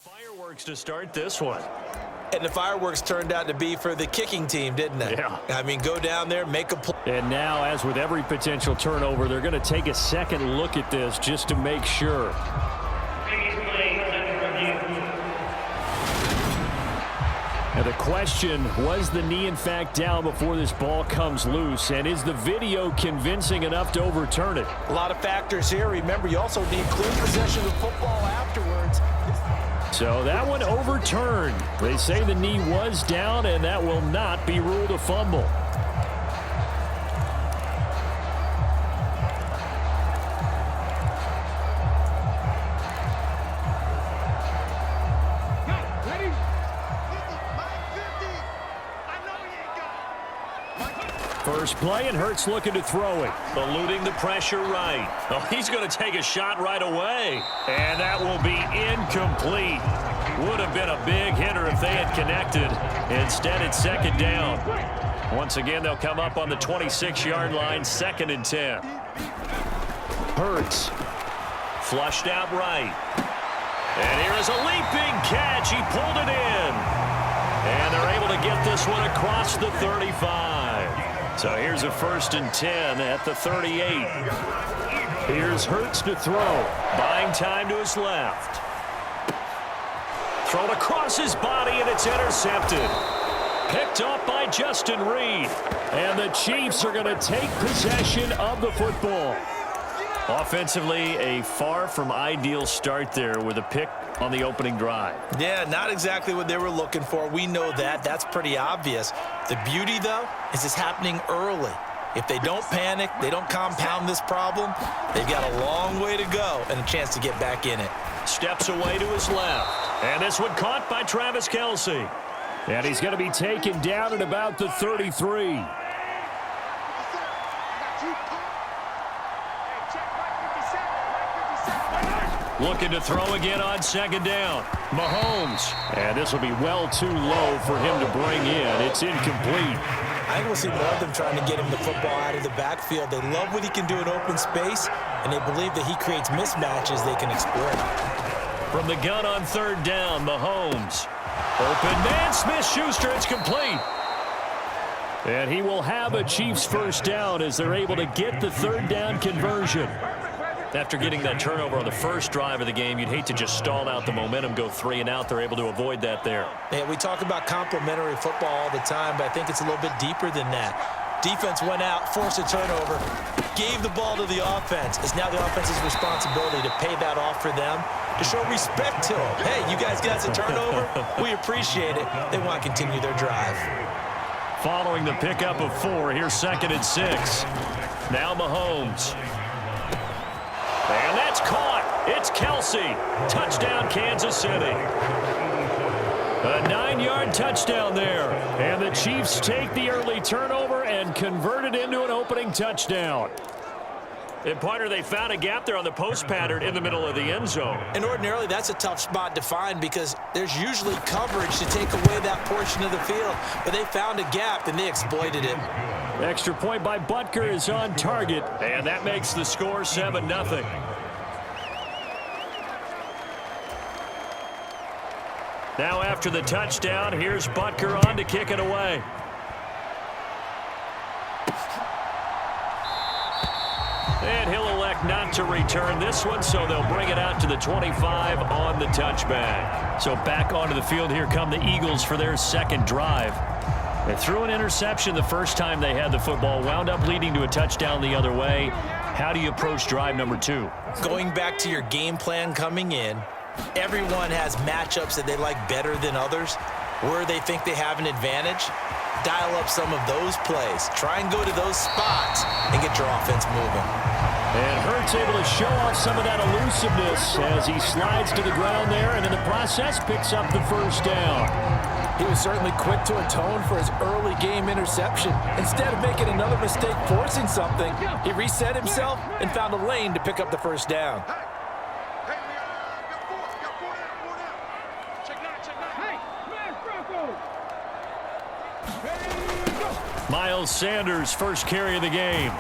Fireworks to start this one. And the fireworks turned out to be for the kicking team, didn't they? Yeah. I mean, go down there, make a play. And now, as with every potential turnover, they're going to take a second look at this just to make sure. Now the question, was the knee in fact down before this ball comes loose? And is the video convincing enough to overturn it? A lot of factors here. Remember, you also need clear possession of football afterwards. So that one overturned. They say the knee was down, and that will not be ruled a fumble. First play, and Hurts looking to throw it. Eluding the pressure right. Oh, he's going to take a shot right away. And that will be incomplete. Would have been a big hitter if they had connected. Instead, it's second down. Once again, they'll come up on the 26-yard line, 2nd and 10. Hurts. Flushed out right. And here is a leaping catch. He pulled it in. And they're able to get this one across the 35. So here's a 1st and 10 at the 38. Here's Hurts to throw. Buying time to his left. Thrown across his body, and it's intercepted. Picked up by Justin Reed. And the Chiefs are going to take possession of the football. Offensively, a far from ideal start there with a pick on the opening drive. Yeah, not exactly what they were looking for. We know that. That's pretty obvious. The beauty, though, is it's happening early. If they don't panic, they don't compound this problem, they've got a long way to go and a chance to get back in it. Steps away to his left. And this one caught by Travis Kelce. And he's going to be taken down at about the 33. Looking to throw again on 2nd down. Mahomes. And this will be well too low for him to bring in. It's incomplete. I think we'll see more of them trying to get him the football out of the backfield. They love what he can do in open space, and they believe that he creates mismatches they can exploit. From the gun on 3rd down, Mahomes. Open man, Smith-Schuster, it's complete. And he will have a Chiefs 1st down as they're able to get the 3rd down conversion. After getting that turnover on the first drive of the game, you'd hate to just stall out the momentum, go 3 and out. They're able to avoid that there. Yeah, we talk about complementary football all the time, but I think it's a little bit deeper than that. Defense went out, forced a turnover, gave the ball to the offense. It's now the offense's responsibility to pay that off for them, to show respect to them. Hey, you guys got a turnover? We appreciate it. They want to continue their drive. Following the pickup of 4, here's 2nd and 6. Now Mahomes. And that's caught. It's Kelce. Touchdown, Kansas City. A 9-yard touchdown there. And the Chiefs take the early turnover and convert it into an opening touchdown. And, partner, they found a gap there on the post pattern in the middle of the end zone. And ordinarily, that's a tough spot to find because there's usually coverage to take away that portion of the field. But they found a gap, and they exploited it. Extra point by Butker is on target, and that makes the score 7-0. Now after the touchdown, here's Butker on to kick it away. And he'll elect not to return this one, so they'll bring it out to the 25 on the touchback. So back onto the field, here come the Eagles for their 2nd drive. They threw an interception the first time they had the football, wound up leading to a touchdown the other way. How do you approach drive number 2? Going back to your game plan coming in, everyone has matchups that they like better than others. Where they think they have an advantage, dial up some of those plays. Try and go to those spots and get your offense moving. And Hurts able to show off some of that elusiveness as he slides to the ground there and in the process picks up the 1st down. He was certainly quick to atone for his early game interception. Instead of making another mistake forcing something, he reset himself and found a lane to pick up the 1st down. Miles Sanders, first carry of the game.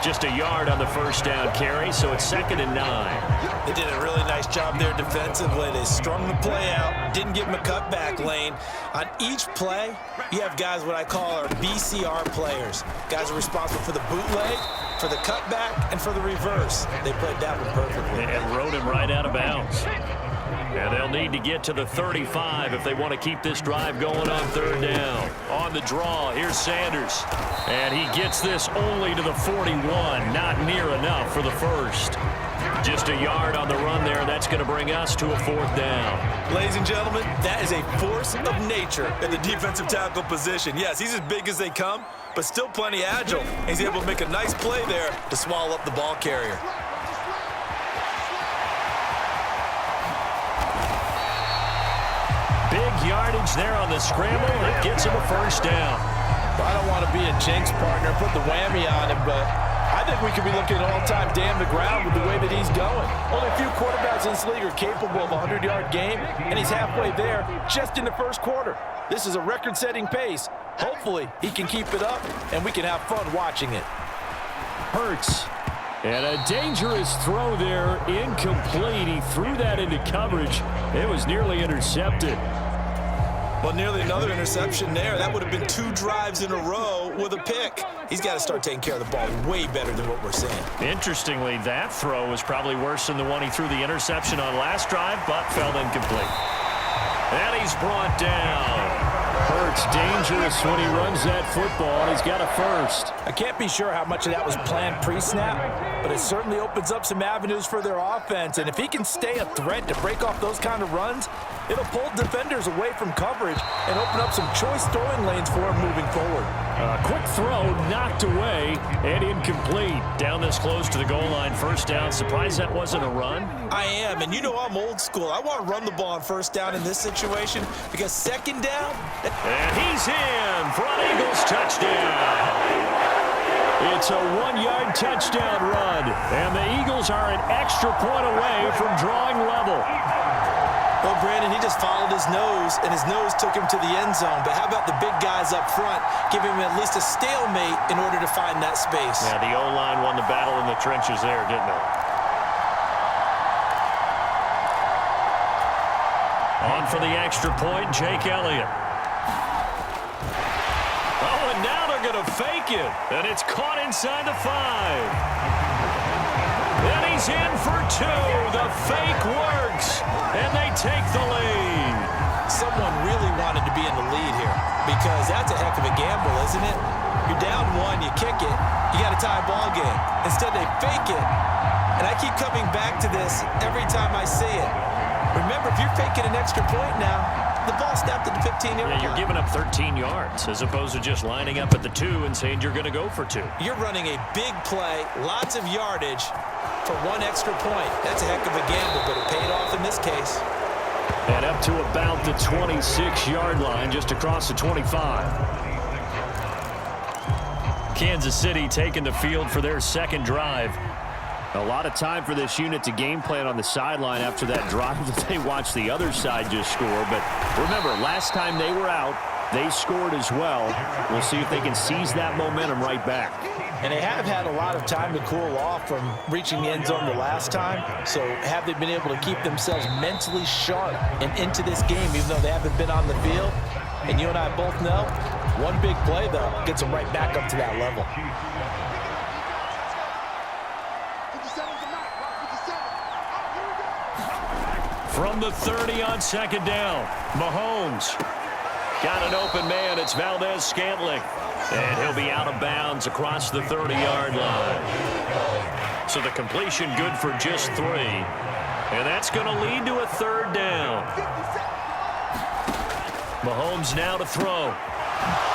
Just a yard on the first down carry, so it's 2nd and 9. They did a really nice job there defensively. They strung the play out, didn't give him a cutback lane. On each play, you have guys what I call our BCR players. Guys are responsible for the bootleg, for the cutback, and for the reverse. They played that one perfectly. And rode him right out of bounds. And they'll need to get to the 35 if they want to keep this drive going on 3rd down. On the draw, here's Sanders. And he gets this only to the 41. Not near enough for the first. Just a yard on the run there. That's going to bring us to a 4th down. Ladies and gentlemen, that is a force of nature at the defensive tackle position. Yes, he's as big as they come, but still plenty agile. He's able to make a nice play there to swallow up the ball carrier. Big yardage there on the scramble. It gets him a first down. Well, I don't want to be a jinx partner, put the whammy on him, but I think we could be looking at all-time damn the ground with the way that he's going. Only a few quarterbacks in this league are capable of a 100-yard game, and he's halfway there just in the first quarter. This is a record-setting pace. Hopefully, he can keep it up, and we can have fun watching it. Hurts. And a dangerous throw there, incomplete. He threw that into coverage. It was nearly intercepted. Well, nearly another interception there. That would have been 2 drives in a row with a pick. He's got to start taking care of the ball way better than what we're seeing. Interestingly, that throw was probably worse than the one he threw the interception on last drive, but fell incomplete. And he's brought down. Hurts dangerous when he runs that football, and he's got a first. I can't be sure how much of that was planned pre-snap, but it certainly opens up some avenues for their offense. And if he can stay a threat to break off those kind of runs, it'll pull defenders away from coverage and open up some choice throwing lanes for him moving forward. A quick throw knocked away and incomplete. Down this close to the goal line, first down. Surprised that wasn't a run? I am, and you know I'm old school. I want to run the ball on first down in this situation because 2nd down. And he's in for an Eagles touchdown. It's a 1-yard touchdown run, and the Eagles are an extra point away from drawing level. Well, Brandon, he just followed his nose, and his nose took him to the end zone. But how about the big guys up front giving him at least a stalemate in order to find that space? Yeah, the O-line won the battle in the trenches there, didn't it? On for the extra point, Jake Elliott. Oh, and now they're going to fake it, and it's caught inside the 5. And he's in for 2. The fake works, and they take the lead. Someone really wanted to be in the lead here because that's a heck of a gamble, isn't it? You're down 1, you kick it, you got a tie ball game. Instead, they fake it, and I keep coming back to this every time I see it. Remember, if you're faking an extra point now, the ball snapped at the 15-yard line. Yeah, you're giving up 13 yards as opposed to just lining up at the 2 and saying you're going to go for 2. You're running a big play, lots of yardage for 1 extra point. That's a heck of a gamble, but it paid off in this case. And up to about the 26-yard line, just across the 25. Kansas City taking the field for their 2nd drive. A lot of time for this unit to game plan on the sideline after that drive that they watched the other side just score. But remember, last time they were out, they scored as well. We'll see if they can seize that momentum right back. And they have had a lot of time to cool off from reaching the end zone the last time. So have they been able to keep themselves mentally sharp and into this game, even though they haven't been on the field? And you and I both know, one big play, though, gets them right back up to that level. From the 30 on 2nd down, Mahomes got an open man. It's Valdez-Scantling. And he'll be out of bounds across the 30-yard line. So the completion good for just 3. And that's going to lead to a 3rd down. Mahomes now to throw.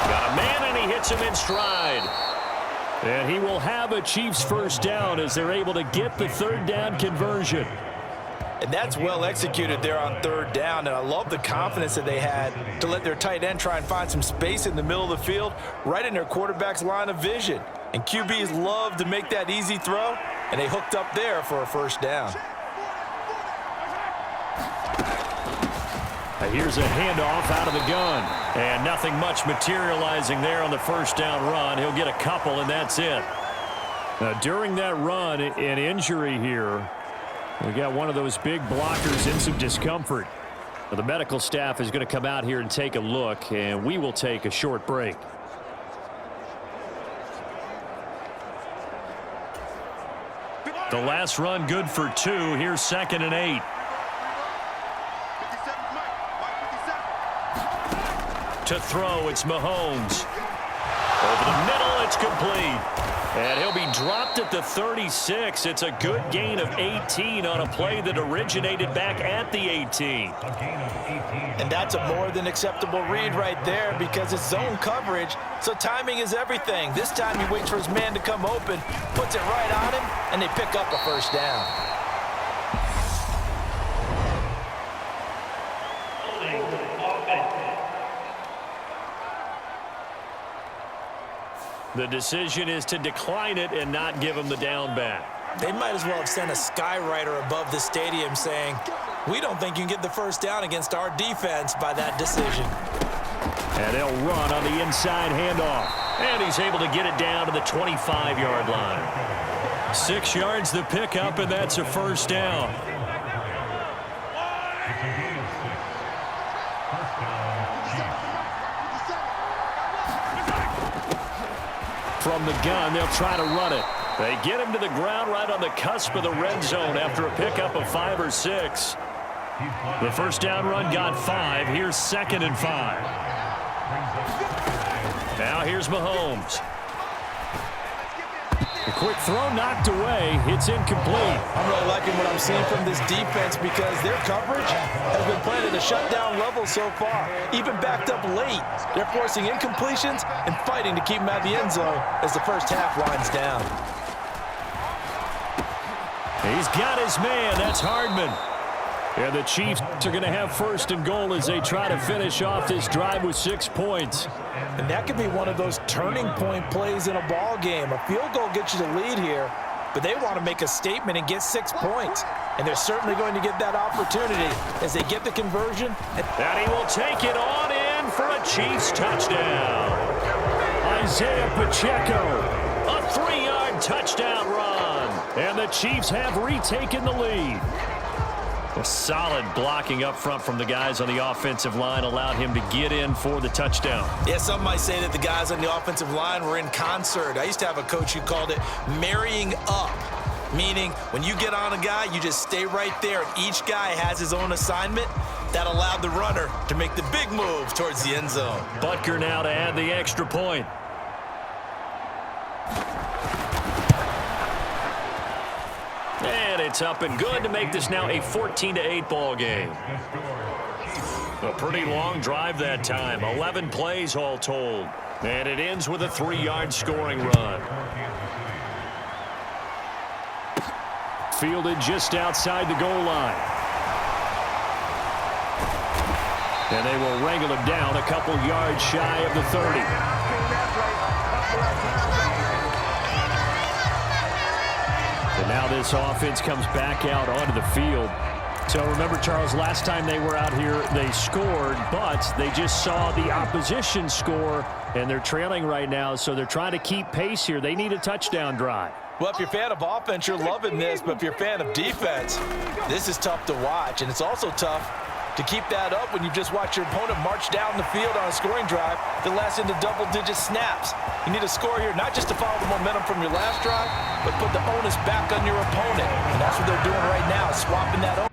Got a man, and he hits him in stride. And he will have a Chiefs first down as they're able to get the 3rd down conversion. And that's well executed there on 3rd down. And I love the confidence that they had to let their tight end try and find some space in the middle of the field, right in their quarterback's line of vision. And QBs love to make that easy throw, and they hooked up there for a first down. Here's a handoff out of the gun. And nothing much materializing there on the first down run. He'll get a couple, and that's it. Now, during that run, an injury here. We got one of those big blockers in some discomfort. Well, the medical staff is going to come out here and take a look, and we will take a short break. The last run good for 2. Here's 2nd and 8. To throw, it's Mahomes. Over the middle, it's complete. And he'll be dropped at the 36. It's a good gain of 18 on a play that originated back at the 18. And that's a more than acceptable read right there because it's zone coverage, so timing is everything. This time he waits for his man to come open, puts it right on him, and they pick up a first down. The decision is to decline it and not give him the down back. They might as well have sent a skywriter above the stadium saying, we don't think you can get the first down against our defense by that decision. And they'll run on the inside handoff. And he's able to get it down to the 25-yard line. 6 yards the pickup, and that's a first down. From the gun, they'll try to run it. They get him to the ground right on the cusp of the red zone after a pickup of 5 or 6. The first down run got 5. Here's 2nd and 5. Now here's Mahomes. A quick throw knocked away. It's incomplete. I'm really liking what I'm seeing from this defense because their coverage has been playing at a shutdown level so far. Even backed up late. They're forcing incompletions and fighting to keep them out of the end zone as the first half winds down. He's got his man. That's Hardman. And the Chiefs are going to have 1st and goal as they try to finish off this drive with 6 points. And that could be one of those turning point plays in a ball game. A field goal gets you the lead here, but they want to make a statement and get 6 points. And they're certainly going to get that opportunity as they get the conversion. And he will take it on in for a Chiefs touchdown. Isaiah Pacheco, a 3-yard touchdown run. And the Chiefs have retaken the lead. A solid blocking up front from the guys on the offensive line allowed him to get in for the touchdown. Yeah, some might say that the guys on the offensive line were in concert. I used to have a coach who called it marrying up, meaning when you get on a guy, you just stay right there, and each guy has his own assignment. That allowed the runner to make the big move towards the end zone. Butker now to add the extra point. And it's up and good to make this now a 14-8 ball game. A pretty long drive that time. 11 plays all told. And it ends with a 3-yard scoring run. Fielded just outside the goal line. And they will wrangle him down a couple yards shy of the 30. And now this offense comes back out onto the field. So remember, Charles, last time they were out here, they scored, but they just saw the opposition score, and they're trailing right now, so they're trying to keep pace here. They need a touchdown drive. Well, if you're a fan of offense, you're loving this, but if you're a fan of defense, this is tough to watch, and it's also tough to keep that up when you just watch your opponent march down the field on a scoring drive that lasts into double-digit snaps. You need a score here, not just to follow the momentum from your last drive, but put the onus back on your opponent. And that's what they're doing right now, swapping that.